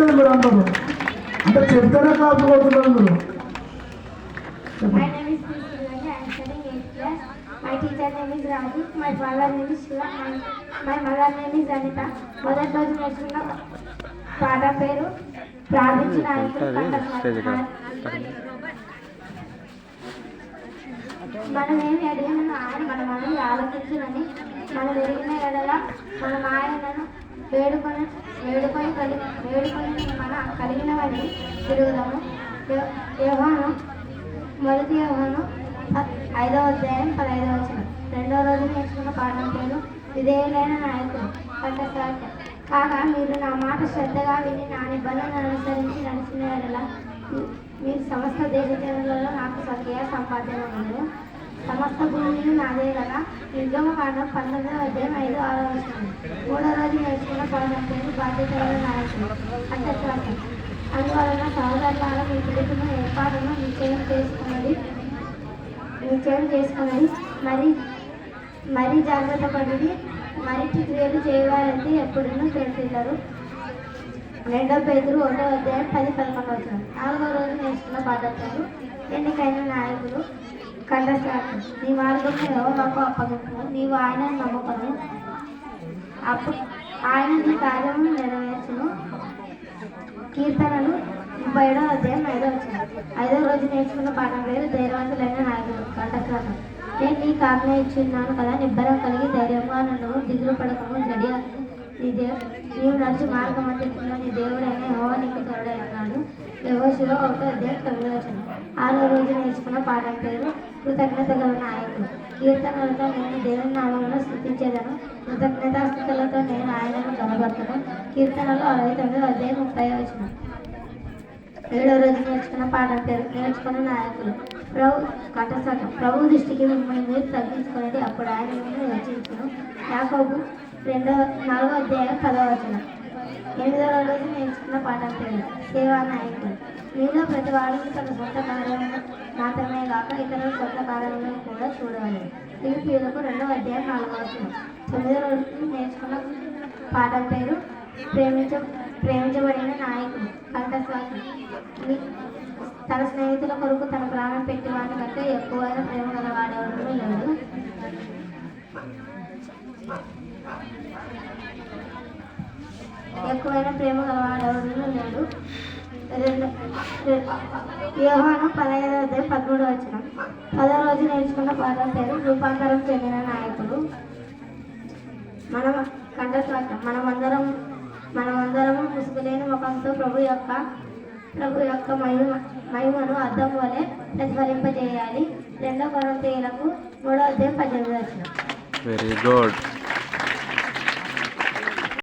రావట్లేదు మీరు అందరూ, అంటే చెప్తేనే క్లాస్ పోతున్నారు మీరు. My name is Priscilla. I am studying 8th class. My teacher name is Raju. My father name is Shiva. My mother name is Anita. మొదటి రోజు నేర్చుకున్న పాఠం పేరు ప్రార్థించిన మనం ఏమి అడిగిన ఆయన మన మనల్ని ఆలోచించునని మనం ఎరిగిన ఎడల మన ఆయనను వేడుకొని మన కలిగినవని తిరుగుదాము. యోహాను మొదటి యోహాను 5వ అధ్యాయం 15వ వచనం. రెండవ రోజు నేర్చుకున్న పాఠం పేరు విధేయులైన నాయకుడు కంఠసాధ్య. కాగా మీరు నా మాట శ్రద్ధగా విని నా నిబంధనను అనుసరించి నడిచిన ఎడల మీరు సమస్త దేశ జనులలో నాకు స్వకీయ సంపాదన ఉండదు. సమస్త భూమిని నాదే కదా. నిర్గమకాండం 19వ అధ్యాయం 5-6వ వచనం. మూడో రోజు నేర్చుకున్న పాఠం పేరు బాధ్యత గల నాయకుడు కంఠసాధ్యం. అందువలన సహోదరులారా మీ పిలుపును ఏర్పాటును నిశ్చయం చేసుకున్నది మరీ జాగ్రత్త పడి మరిటి క్రియలు చేయవారంటే ఎప్పుడూ చేస్తున్నారు. 2 పేతురు 1వ అధ్యాయం 10-11 వచనం. 4వ రోజు నేర్చుకున్న పాఠం పేరు ఎన్నికైన నాయకుడు కంఠసాధ్యం. నీ మార్గంలో యెహోవాకు అప్పగింపు, నీవు ఆయనను నమ్ముకొను, అప్పుడు ఆయన నీ కార్యము నెరవేర్చును. కీర్తనలు 37వ అధ్యాయం 5వ వచనం. 5వ రోజు నేర్చుకున్న పాఠం పేరు ధైర్యవంతులైన నాయకుడు కంఠసాధ్యం. నేను నీకు ఆజ్ఞ ఇచ్చున్నాను కదా, నిబ్బరం కలిగి ధైర్యంగా నన్ను దిగులు పడకము. జడియ నీవు నడిచి మార్గం మధ్యలో నీ దేవుడైన యెహోవా నీకు తోడై ఉన్నాడు. యెహోషువ 1వ అధ్యాయం 9వ వచనం. 6వ రోజు నేర్చుకున్న పాఠం పేరు కృతజ్ఞత గల నాయకుడు. కీర్తనలతో నేను దేవుని నామమును స్తుతించేదను, కృతజ్ఞతాస్తుతులతో నేను ఆయనను కనబడతాను. కీర్తనలు 69వ అధ్యాయం 30వ వచనం. 7వ రోజు నేర్చుకున్న పాఠం పేరు నేర్చుకున్న నాయకులు కంఠసాధ్యం. ప్రభు దృష్టికి మిమ్మల్ని మీరు తగ్గించుకునేది, అప్పుడు ఆయన మిమ్మల్ని హెచ్చించును. యాకోబు 4వ అధ్యాయం 10వ వచనం. 8వ రోజు నేర్చుకున్న పాఠం పేరు సేవా నాయకులు. మీలో ప్రతి వాడికి తన సొంత కార్యములను మాత్రమే కాక ఇతరుల సొంత కార్యములను కూడా చూడాలి. ఫిలిప్పీయులకు 2వ అధ్యాయం 4వ వచనం. 9వ రోజు నేర్చుకున్న పాఠం పేరు ప్రేమించబడిన నాయకుడు కంఠసాధ్యం. తన స్నేహితుల కొరకు తన ప్రాణం పెట్టి వాని కంటే ఎక్కువైన ప్రేమ గల వాడేవాడు లేడు. యోహాను 15వ అధ్యాయం 13వ వచనం. 10వ రోజు నేర్చుకున్న పాఠం పేరు రూపాంతరం చెందిన నాయకుడు కంఠసాధ్యం. మనమందరము ముసుగులేని ముఖంతో ప్రభు యొక్క మహిమను అద్దం వలె ప్రతిఫలింపజేయాలి. 2 కొరింథీయులకు 3వ అధ్యాయం 18వ వచనం. Very good.